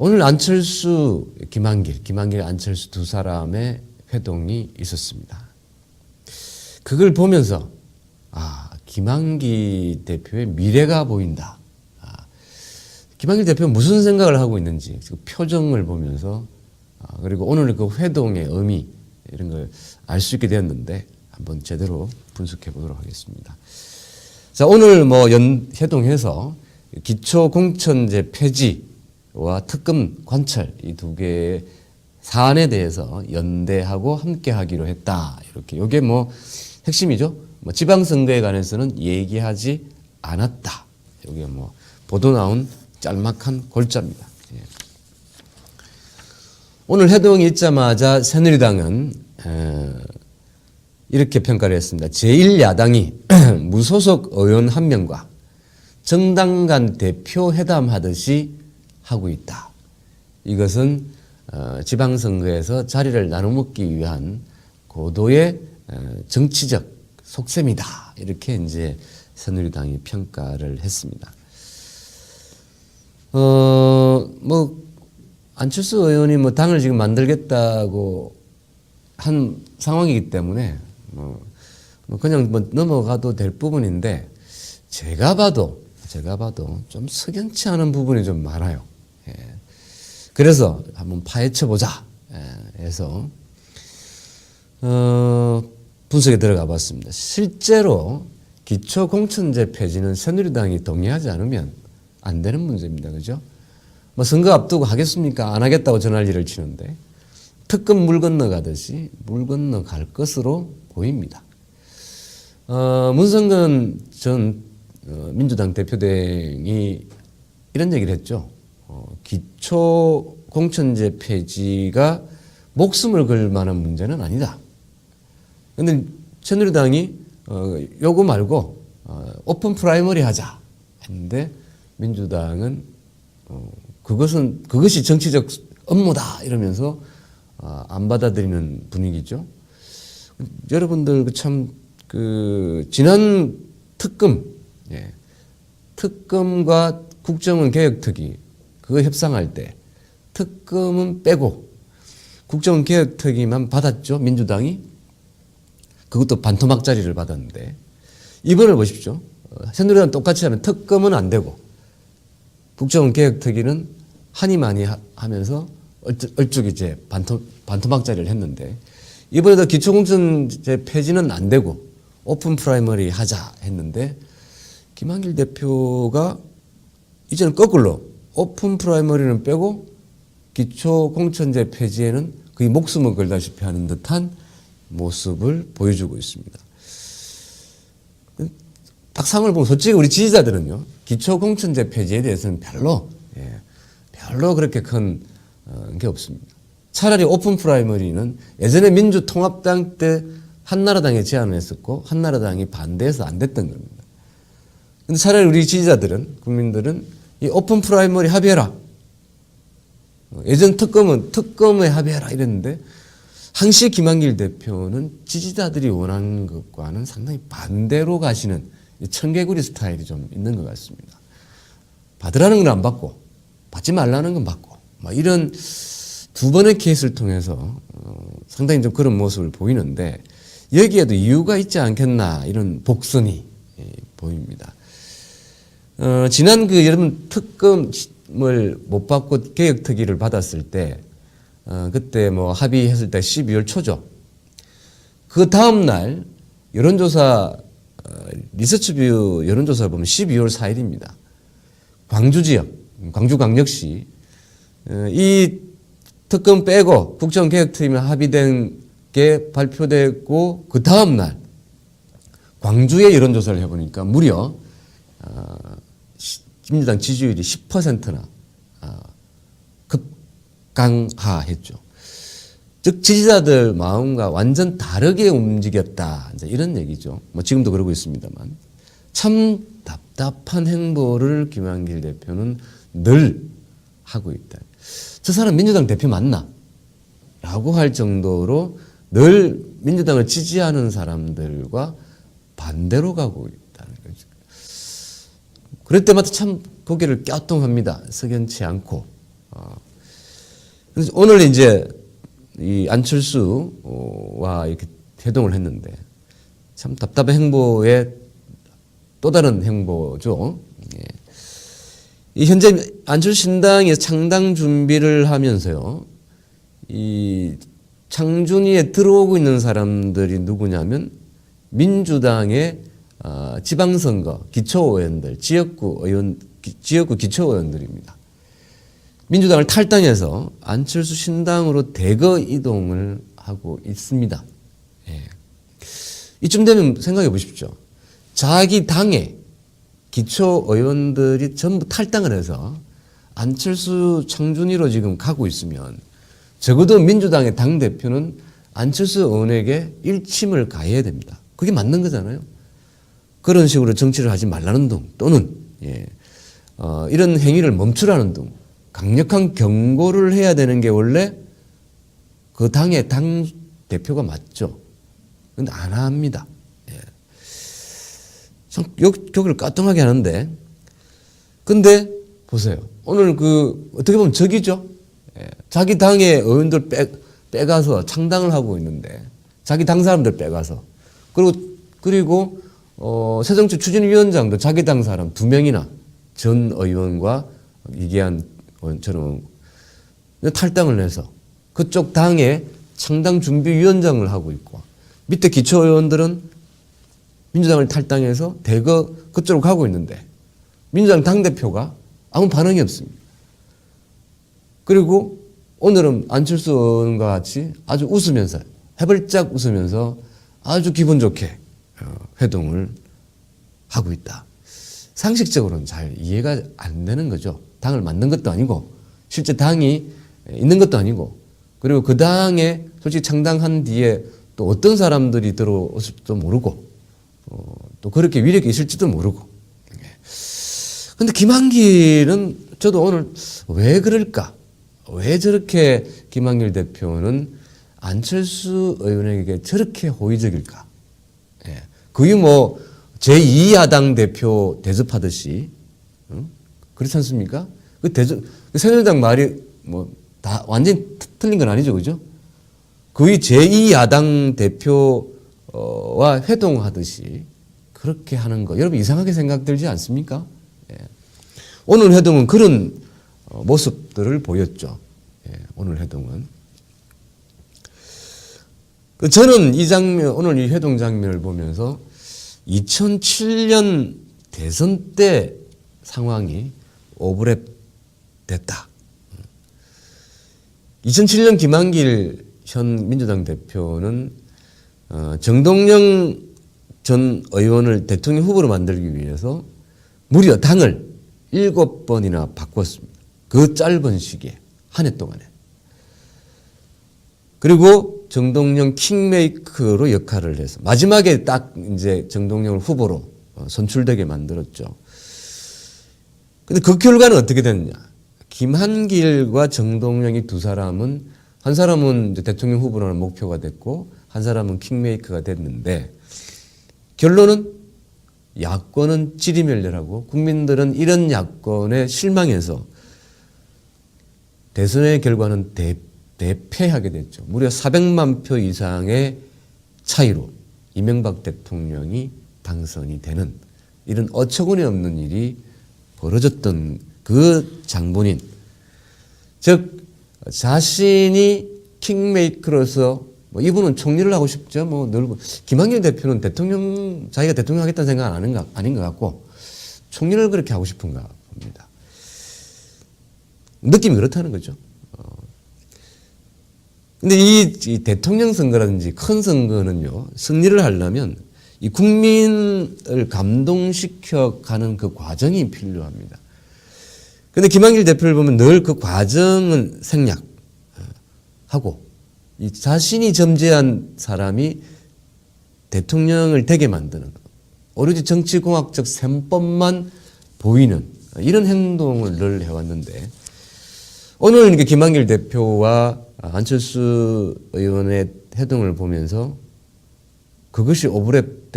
오늘 안철수, 김한길, 안철수 두 사람의 회동이 있었습니다. 그걸 보면서 김한길 대표의 미래가 보인다. 김한길 대표는 무슨 생각을 하고 있는지 그 표정을 보면서 그리고 오늘 그 회동의 의미 이런 걸 알 수 있게 되었는데 한번 제대로 분석해 보도록 하겠습니다. 자, 오늘 회동해서 기초공천제 폐지와 특검 관철 이 두 개의 사안에 대해서 연대하고 함께 하기로 했다. 이렇게 이게 핵심이죠. 지방선거에 관해서는 얘기하지 않았다. 이게 보도 나온 짤막한 골자입니다. 예. 오늘 회동이 있자마자 새누리당은 이렇게 평가를 했습니다. 제1야당이 무소속 의원 한 명과 정당 간 대표 회담하듯이 하고 있다. 이것은 지방선거에서 자리를 나눠먹기 위한 고도의 정치적 속셈이다. 이렇게 이제 새누리당이 평가를 했습니다. 안철수 의원이 당을 지금 만들겠다고 한 상황이기 때문에 그냥 넘어가도 될 부분인데 제가 봐도 좀 석연치 않은 부분이 좀 많아요. 예. 그래서 한번 파헤쳐 보자 해서 분석에 들어가 봤습니다. 실제로 기초공천제 폐지는 새누리당이 동의하지 않으면 안 되는 문제입니다. 그죠? 선거 앞두고 하겠습니까? 안 하겠다고 전화리를 치는데 특검 물 건너가듯이 물 건너갈 것으로 보입니다. 문성근 전 민주당 대표대행이 이런 얘기를 했죠. 기초공천제 폐지가 목숨을 걸 만한 문제는 아니다. 그런데 새누리당이 요거 말고 오픈 프라이머리 하자 했는데 민주당은 그것이 정치적 업무다 이러면서 안 받아들이는 분위기죠. 여러분들 지난 특검과 국정원 개혁특위 그거 협상할 때 특검은 빼고 국정원 개혁특위만 받았죠. 민주당이. 그것도 반토막짜리를 받았는데 이번을 보십시오. 새누리당 똑같이 하면 특검은 안 되고 국정원 개혁특위는 하니 많이 하면서 얼쭉 이제 반토막짜리를 했는데 이번에도 기초공천제 폐지는 안 되고 오픈 프라이머리 하자 했는데 김한길 대표가 이제는 거꾸로 오픈 프라이머리는 빼고 기초공천제 폐지에는 거의 목숨을 걸다시피 하는 듯한 모습을 보여주고 있습니다. 딱 상황을 보면 솔직히 우리 지지자들은요. 기초공천제 폐지에 대해서는 별로 그렇게 큰 게 없습니다. 차라리 오픈 프라이머리는 예전에 민주통합당 때 한나라당에 제안을 했었고 한나라당이 반대해서 안 됐던 겁니다. 근데 차라리 우리 지지자들은 국민들은 이 오픈 프라이머리 합의해라. 예전 특검에 합의해라 이랬는데 항시 김한길 대표는 지지자들이 원하는 것과는 상당히 반대로 가시는 청개구리 스타일이 좀 있는 것 같습니다. 받으라는 건 안 받고 받지 말라는 건 받고 이런 두 번의 케이스를 통해서 상당히 좀 그런 모습을 보이는데 여기에도 이유가 있지 않겠나 이런 복선이 보입니다. 지난 여러분 특검을 못 받고 개혁특위를 받았을 때 그때 합의했을 때 12월 초죠. 그 다음 날 여론조사 리서치뷰 여론조사를 보면 12월 4일입니다. 광주 지역, 광주광역시 이 특검 빼고 국정개혁특위만 합의된 게 발표됐고 그 다음 날 광주의 여론조사를 해보니까 무려 민주당 지지율이 10%나 급강하했죠. 즉 지지자들 마음과 완전 다르게 움직였다. 이제 이런 얘기죠. 지금도 그러고 있습니다만 참 답답한 행보를 김한길 대표는 늘 하고 있다. 저 사람 민주당 대표 맞나? 라고 할 정도로 늘 민주당을 지지하는 사람들과 반대로 가고 있다는 거죠. 그럴 때마다 참 고개를 갸우뚱합니다. 석연치 않고. 그래서 오늘 이제 이 안철수와 이렇게 회동을 했는데 참 답답한 행보의 또 다른 행보죠. 예. 이 현재 안철수 신당이 창당 준비를 하면서요. 이 창준위에 들어오고 있는 사람들이 누구냐면 민주당의 지방선거 기초의원들, 지역구 기초의원들입니다. 민주당을 탈당해서 안철수 신당으로 대거 이동을 하고 있습니다. 예. 이쯤 되면 생각해 보십시오. 자기 당의 기초의원들이 전부 탈당을 해서 안철수 창준위로 지금 가고 있으면 적어도 민주당의 당대표는 안철수 의원에게 일침을 가해야 됩니다. 그게 맞는 거잖아요. 그런 식으로 정치를 하지 말라는 등 또는 이런 행위를 멈추라는 등 강력한 경고를 해야 되는 게 원래 그 당의 당대표가 맞죠. 그런데 안 합니다. 예. 참 여기를 까뚱하게 하는데 근데 보세요. 오늘 어떻게 보면 적이죠. 예. 자기 당의 의원들 빼가서 창당을 하고 있는데 자기 당 사람들 빼가서 그리고 새정치 추진위원장도 자기 당 사람 2명이나 전 의원과 이기한 의원처럼 탈당을 해서 그쪽 당의 창당 준비위원장을 하고 있고 밑에 기초의원들은 민주당을 탈당해서 대거 그쪽으로 가고 있는데 민주당 당대표가 아무 반응이 없습니다. 그리고 오늘은 안철수 의원과 같이 아주 웃으면서 해벌짝 웃으면서 아주 기분 좋게 회동을 하고 있다. 상식적으로는 잘 이해가 안 되는 거죠. 당을 만든 것도 아니고 실제 당이 있는 것도 아니고 그리고 그 당에 솔직히 창당한 뒤에 또 어떤 사람들이 들어올지도 모르고 또 그렇게 위력이 있을지도 모르고 근데 김한길은 저도 오늘 왜 그럴까? 왜 저렇게 김한길 대표는 안철수 의원에게 저렇게 호의적일까? 예. 그게 뭐 제2야당 대표 대접하듯이 그렇지 않습니까? 새누리당 말이 뭐 다 완전히 틀린 건 아니죠, 그죠? 거의 제2야당 대표와 회동하듯이 그렇게 하는 거 여러분 이상하게 생각들지 않습니까? 예. 오늘 회동은 그런 모습들을 보였죠. 예. 오늘 회동은 저는 이 장면 오늘 이 회동 장면을 보면서 2007년 대선 때 상황이 오버랩 됐다. 2007년 김한길 현 민주당 대표는 정동영 전 의원을 대통령 후보로 만들기 위해서 무려 당을 7번이나 바꿨습니다. 그 짧은 시기에 한 해 동안에. 그리고 정동영 킹메이커로 역할을 해서 마지막에 딱 이제 정동영을 후보로 선출되게 만들었죠. 근데 그 결과는 어떻게 됐느냐? 김한길과 정동영이 두 사람은 한 사람은 이제 대통령 후보라는 목표가 됐고 한 사람은 킹메이커가 됐는데 결론은 야권은 찌리멸렬하고 국민들은 이런 야권에 실망해서 대선의 결과는 대패하게 됐죠. 무려 400만 표 이상의 차이로 이명박 대통령이 당선이 되는 이런 어처구니 없는 일이 벌어졌던 그 장본인, 즉 자신이 킹메이커로서 뭐 이분은 총리를 하고 싶죠. 뭐 늘 김한길 대표는 자기가 대통령 하겠다는 생각은 아닌 것 같고 총리를 그렇게 하고 싶은가 봅니다. 느낌이 그렇다는 거죠. 근데 이 대통령 선거라든지 큰 선거는요, 승리를 하려면 이 국민을 감동시켜 가는 그 과정이 필요합니다. 근데 김한길 대표를 보면 늘 그 과정은 생략하고 이 자신이 점지한 사람이 대통령을 되게 만드는 오로지 정치공학적 셈법만 보이는 이런 행동을 늘 해왔는데 오늘 이렇게 김한길 대표와 안철수 의원의 회동을 보면서 그것이 오버랩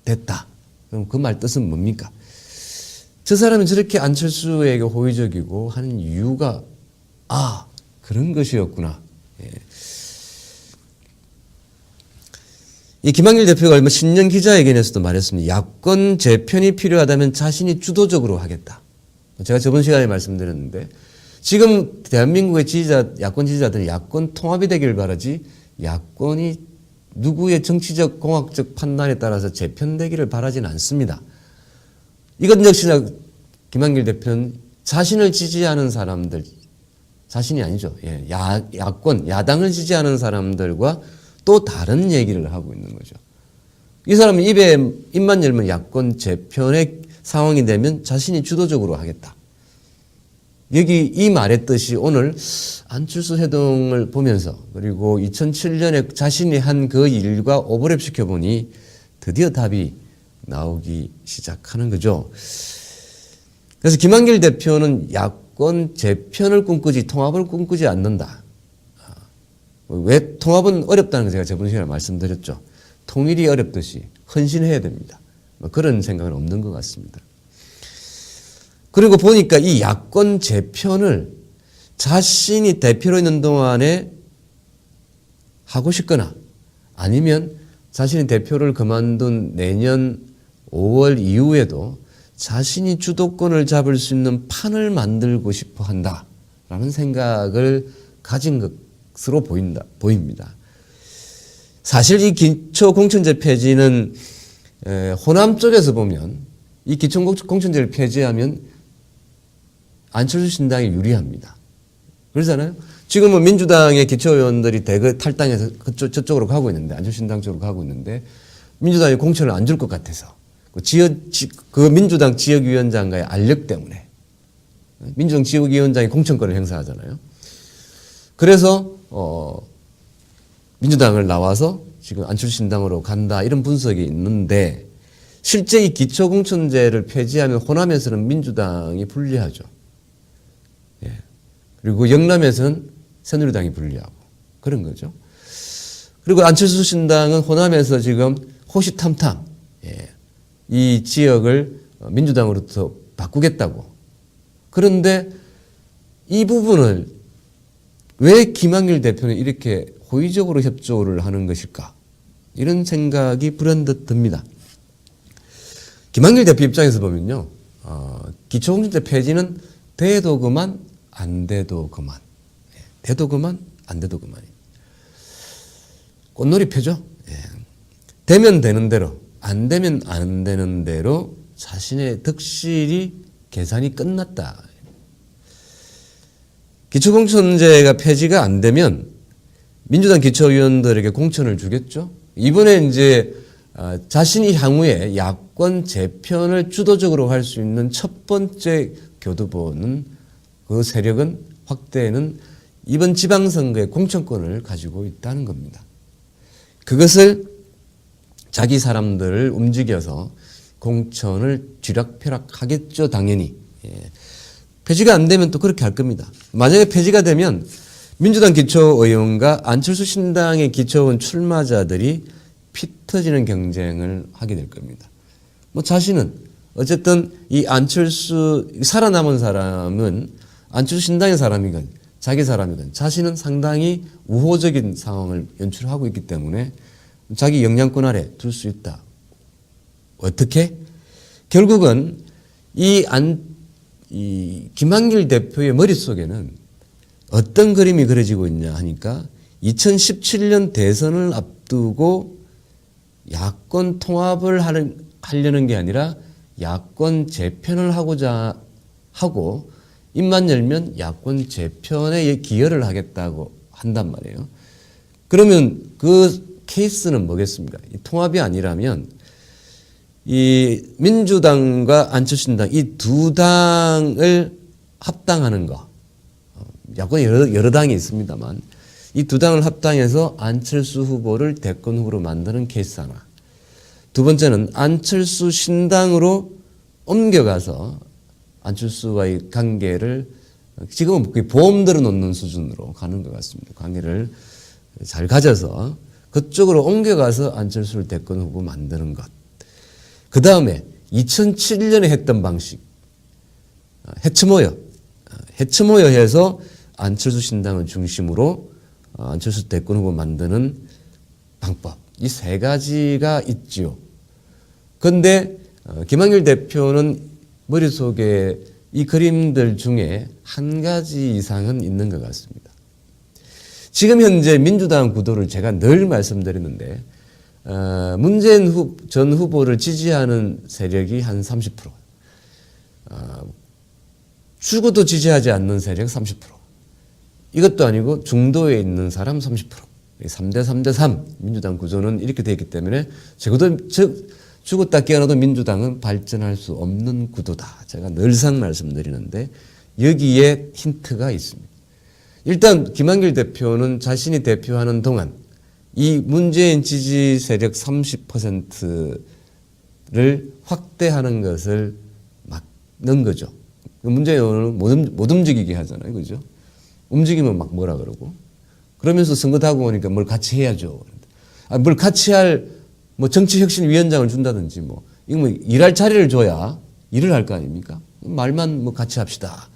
됐다. 그럼 그 말 뜻은 뭡니까? 저 사람이 저렇게 안철수에게 호의적이고 하는 이유가 아, 그런 것이었구나. 예. 이 김한길 대표가 얼마 신년 기자회견에서도 말했습니다. 야권 재편이 필요하다면 자신이 주도적으로 하겠다. 제가 저번 시간에 말씀드렸는데 지금 대한민국의 야권 지지자들은 야권 통합이 되길 바라지 야권이 누구의 정치적 공학적 판단에 따라서 재편되기를 바라지는 않습니다. 이것 역시나 김한길 대표는 자신을 지지하는 사람들, 자신이 아니죠. 예, 야권, 야당을 지지하는 사람들과 또 다른 얘기를 하고 있는 거죠. 이 사람은 입만 열면 야권 재편의 상황이 되면 자신이 주도적으로 하겠다. 여기 이 말의 뜻이 오늘 안철수 회동을 보면서 그리고 2007년에 자신이 한 그 일과 오버랩 시켜보니 드디어 답이 나오기 시작하는 거죠. 그래서 김한길 대표는 야권 재편을 꿈꾸지 통합을 꿈꾸지 않는다. 왜 통합은 어렵다는 거 제가 저번 시간에 말씀드렸죠. 통일이 어렵듯이 헌신해야 됩니다. 그런 생각은 없는 것 같습니다. 그리고 보니까 이 야권 재편을 자신이 대표로 있는 동안에 하고 싶거나 아니면 자신이 대표를 그만둔 내년 5월 이후에도 자신이 주도권을 잡을 수 있는 판을 만들고 싶어 한다라는 생각을 가진 것으로 보입니다. 사실 이 기초공천제 폐지는 호남 쪽에서 보면 이 기초공천제를 폐지하면 안철수 신당이 유리합니다. 그러잖아요. 지금은 민주당의 기초의원들이 대거 탈당해서 저쪽으로 가고 있는데 안철수 신당 쪽으로 가고 있는데 민주당이 공천을 안 줄 것 같아서 그 민주당 지역위원장과의 알력 때문에 민주당 지역위원장이 공천권을 행사하잖아요. 그래서 민주당을 나와서 지금 안철수 신당으로 간다 이런 분석이 있는데 실제 이 기초공천제를 폐지하면 호남에서는 민주당이 불리하죠. 예. 그리고 영남에서는 새누리당이 불리하고 그런 거죠. 그리고 안철수 신당은 호남에서 지금 호시탐탐 이 지역을 민주당으로부터 바꾸겠다고. 그런데 이 부분을 왜 김한길 대표는 이렇게 호의적으로 협조를 하는 것일까? 이런 생각이 불현듯 듭니다. 김한길 대표 입장에서 보면요. 기초공천제 폐지는 돼도 그만, 안 돼도 그만. 돼도 그만, 안 돼도 그만입니다. 꽃놀이표죠. 되면 되는 대로, 안 되면 안 되는 대로 자신의 득실이 계산이 끝났다. 기초공천제가 폐지가 안 되면 민주당 기초의원들에게 공천을 주겠죠. 이번에 이제 자신이 향후에 야권 재편을 주도적으로 할 수 있는 첫 번째 교두보는 그 세력은 확대는 이번 지방선거의 공천권을 가지고 있다는 겁니다. 그것을 자기 사람들을 움직여서 공천을 쥐락펴락하겠죠, 당연히. 폐지가 안 되면 또 그렇게 할 겁니다. 만약에 폐지가 되면 민주당 기초의원과 안철수 신당의 기초의원 출마자들이 피 터지는 경쟁을 하게 될 겁니다. 자신은 어쨌든 이 안철수 살아남은 사람은 안철수 신당의 사람이건 자기 사람이건 자신은 상당히 우호적인 상황을 연출하고 있기 때문에 자기 영향권 아래 둘 수 있다. 어떻게? 결국은 이 김한길 대표의 머릿속에는 어떤 그림이 그려지고 있냐 하니까 2017년 대선을 앞두고 야권 통합을 하려는 게 아니라 야권 재편을 하고자 하고 입만 열면 야권 재편에 기여를 하겠다고 한단 말이에요. 그러면 그 케이스는 뭐겠습니까? 이 통합이 아니라면 이 민주당과 안철수신당 이 두 당을 합당하는 거. 야권에 여러 당이 있습니다만 이 두 당을 합당해서 안철수 후보를 대권 후보로 만드는 케이스 하나. 두 번째는 안철수 신당으로 옮겨가서 안철수와의 관계를 지금은 거의 보험 들어놓는 수준으로 가는 것 같습니다. 관계를 잘 가져서 그쪽으로 옮겨가서 안철수를 대권 후보 만드는 것. 그 다음에 2007년에 했던 방식. 해츠모여 해서 안철수 신당을 중심으로 안철수 대권 후보 만드는 방법. 이 세 가지가 있지요. 그런데 김한길 대표는 머릿속에 이 그림들 중에 한 가지 이상은 있는 것 같습니다. 지금 현재 민주당 구도를 제가 늘 말씀드리는데 문재인 전 후보를 지지하는 세력이 한 30%, 죽어도 지지하지 않는 세력 30%, 이것도 아니고 중도에 있는 사람 30%, 3대 3대 3 민주당 구조는 이렇게 되어 있기 때문에 적어도 죽었다 깨어나도 민주당은 발전할 수 없는 구도다. 제가 늘상 말씀드리는데 여기에 힌트가 있습니다. 일단 김한길 대표는 자신이 대표하는 동안 이 문재인 지지 세력 30%를 확대하는 것을 막는 거죠. 문재인 의원은 못 움직이게 하잖아요. 그죠? 움직이면 막 뭐라 그러고. 그러면서 선거 다고 오니까 뭘 같이 해야죠. 뭘 같이 할 뭐 정치혁신위원장을 준다든지 뭐 이거 뭐 일할 자리를 줘야 일을 할 거 아닙니까? 말만 뭐 같이 합시다.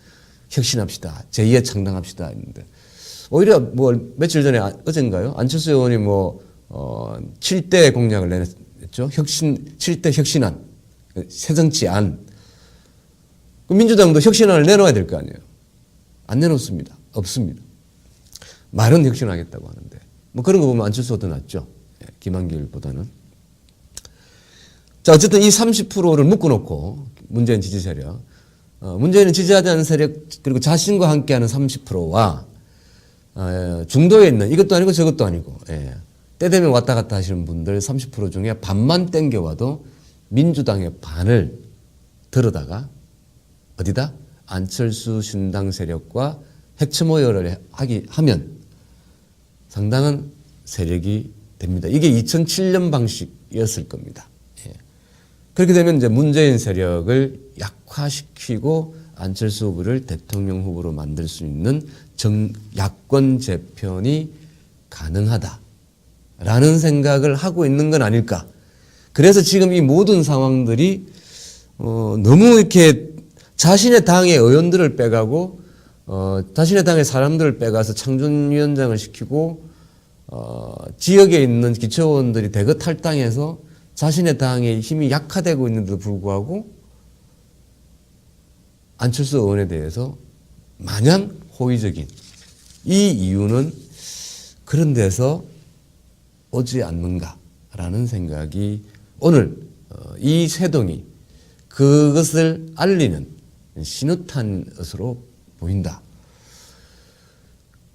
혁신합시다. 제2의 창당합시다 했는데 오히려 뭐 며칠 전에 어젠가요? 안철수 의원이 뭐 7대 공약을 내냈죠. 7대 혁신안, 새정치안. 민주당도 혁신안을 내놓아야 될 거 아니에요. 안 내놓습니다. 없습니다. 말은 혁신하겠다고 하는데 뭐 그런 거 보면 안철수가 더 낫죠. 김한길보다는. 자, 어쨌든 이 30%를 묶어놓고 문재인 지지 세력, 문재인은 지지하지 않는 세력 그리고 자신과 함께하는 30%와 중도에 있는 이것도 아니고 저것도 아니고 때 되면 왔다 갔다 하시는 분들 30% 중에 반만 땡겨와도 민주당의 반을 들어다가 어디다? 안철수 신당 세력과 핵처모여를 하면 상당한 세력이 됩니다. 이게 2007년 방식이었을 겁니다. 그렇게 되면 이제 문재인 세력을 약화시키고 안철수 후보를 대통령 후보로 만들 수 있는 야권 재편이 가능하다라는 생각을 하고 있는 건 아닐까. 그래서 지금 이 모든 상황들이 너무 이렇게 자신의 당의 의원들을 빼가고 자신의 당의 사람들을 빼가서 창준위원장을 시키고 지역에 있는 기초의원들이 대거 탈당해서 자신의 당의 힘이 약화되고 있는데도 불구하고 안철수 의원에 대해서 마냥 호의적인 이 이유는 그런 데서 오지 않는가라는 생각이 오늘 이 세동이 그것을 알리는 신호탄으로 보인다.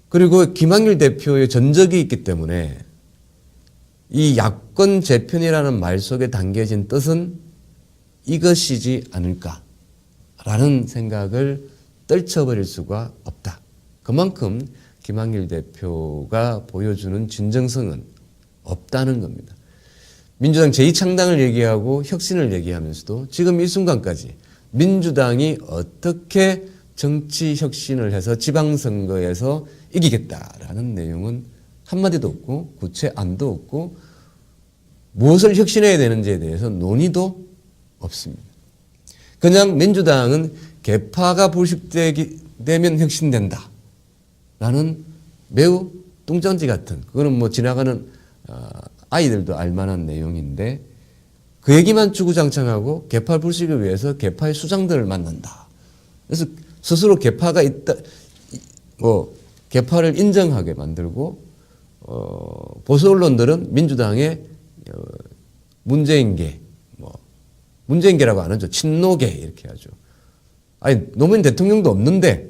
그리고 김한길 대표의 전적이 있기 때문에 이 야권 재편이라는 말 속에 담겨진 뜻은 이것이지 않을까라는 생각을 떨쳐버릴 수가 없다. 그만큼 김한길 대표가 보여주는 진정성은 없다는 겁니다. 민주당 제2창당을 얘기하고 혁신을 얘기하면서도 지금 이 순간까지 민주당이 어떻게 정치 혁신을 해서 지방선거에서 이기겠다라는 내용은 한마디도 없고 구체안도 없고 무엇을 혁신해야 되는지에 대해서 논의도 없습니다. 그냥 민주당은 개파가 불식되면 혁신된다 라는 매우 뚱전지 같은, 그거는 뭐 지나가는 아이들도 알만한 내용인데 그 얘기만 주구장창하고 개파 불식을 위해서 개파의 수장들을 만난다. 그래서 스스로 개파가 있다, 개파를 인정하게 만들고 보수 언론들은 민주당의 문재인계, 문재인계라고 안 하죠. 친노계 이렇게 하죠. 아니 노무현 대통령도 없는데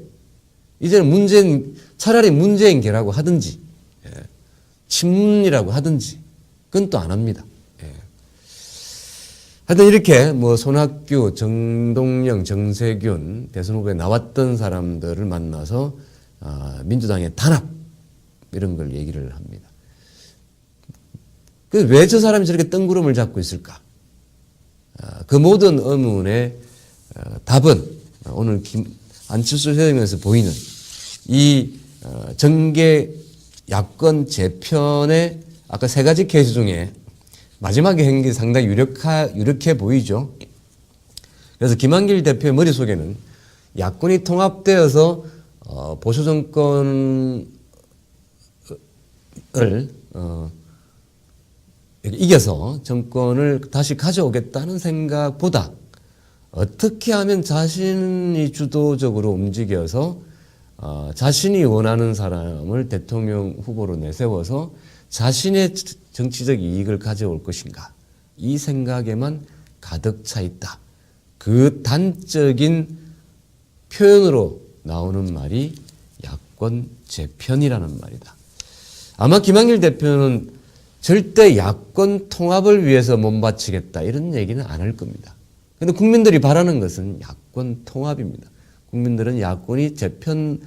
이제는 차라리 문재인계라고 하든지 친문이라고 하든지 그건 또 안 합니다. 하여튼 이렇게 손학규, 정동영, 정세균 대선 후보에 나왔던 사람들을 만나서 민주당의 단합 이런 걸 얘기를 합니다. 왜 저 사람이 저렇게 뜬구름을 잡고 있을까? 그 모든 의문의 답은 오늘 안철수 회동에서 보이는 이 정계 야권 재편의 아까 세 가지 케이스 중에 마지막에 한 게 상당히 유력해 보이죠. 그래서 김한길 대표의 머릿속에는 야권이 통합되어서 보수 정권을 이겨서 정권을 다시 가져오겠다는 생각보다 어떻게 하면 자신이 주도적으로 움직여서 자신이 원하는 사람을 대통령 후보로 내세워서 자신의 정치적 이익을 가져올 것인가, 이 생각에만 가득 차 있다. 그 단적인 표현으로 나오는 말이 야권 재편이라는 말이다. 아마 김한길 대표는 절대 야권 통합을 위해서 몸바치겠다 이런 얘기는 안 할 겁니다. 그런데 국민들이 바라는 것은 야권 통합입니다. 국민들은 야권이 재편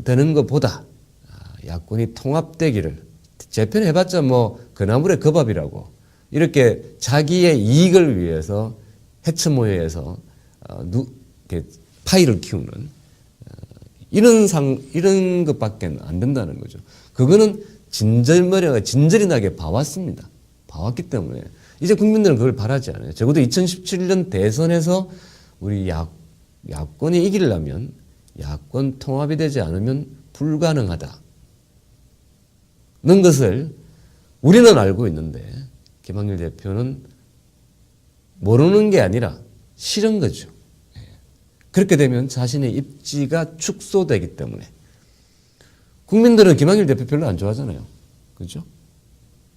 되는 것보다 야권이 통합되기를, 재편해봤자 뭐 그나물의 그 밥이라고, 이렇게 자기의 이익을 위해서 해처모여서 파이를 키우는 이런 것밖에 안 된다는 거죠. 그거는 진절이 나게 봐왔습니다. 봐왔기 때문에 이제 국민들은 그걸 바라지 않아요. 적어도 2017년 대선에서 우리 야권이 이기려면 야권 통합이 되지 않으면 불가능하다. 는 것을 우리는 알고 있는데 김한길 대표는 모르는 게 아니라 싫은 거죠. 그렇게 되면 자신의 입지가 축소되기 때문에. 국민들은 김한길 대표 별로 안 좋아하잖아요. 그죠?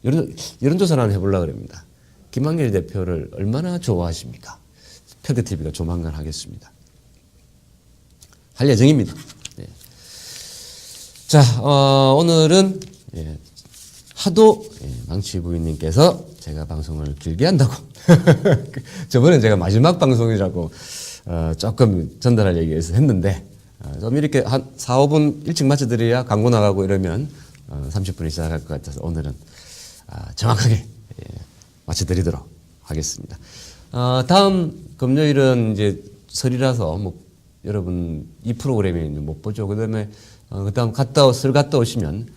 여론조사를 하나 해보려고 합니다. 김한길 대표를 얼마나 좋아하십니까? 패드TV가 조만간 하겠습니다. 할 예정입니다. 네. 자, 오늘은 하도 망치 부인님께서 제가 방송을 길게 한다고 저번엔 제가 마지막 방송이라고 조금 전달할 얘기에서 했는데 좀 이렇게 한 4, 5분 일찍 마쳐드려야 광고 나가고 이러면 30분이 시작할 것 같아서 오늘은 정확하게 마쳐드리도록 하겠습니다. 다음 금요일은 이제 설이라서 뭐 여러분 이 프로그램이 못 보죠. 그다음에 그다음 설 갔다 오시면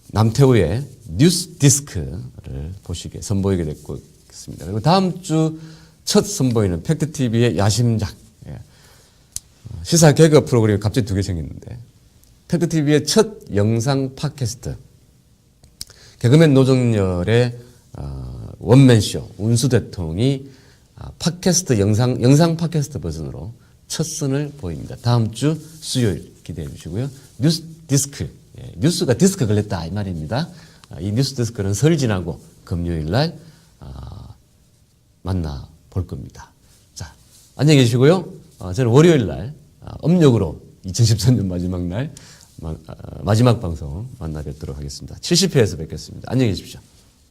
남태우의 뉴스 디스크를 보시게 선보이게 됐습니다. 그리고 다음 주 첫 선보이는 팩트TV의 야심작, 시사 개그 프로그램이 갑자기 2개 생겼는데, 팩트TV의 첫 영상 팟캐스트, 개그맨 노정열의 원맨쇼 운수대통이 팟캐스트 영상 팟캐스트 버전으로 첫 선을 보입니다. 다음 주 수요일 기대해 주시고요. 뉴스 디스크, 뉴스가 디스크 걸렸다 이 말입니다. 이 뉴스 디스크는 설 지나고 금요일 날 만나 볼 겁니다. 자, 안녕히 계시고요. 저는 월요일 날 음력으로 2013년 마지막 날 마지막 방송 만나 뵙도록 하겠습니다. 70회에서 뵙겠습니다. 안녕히 계십시오.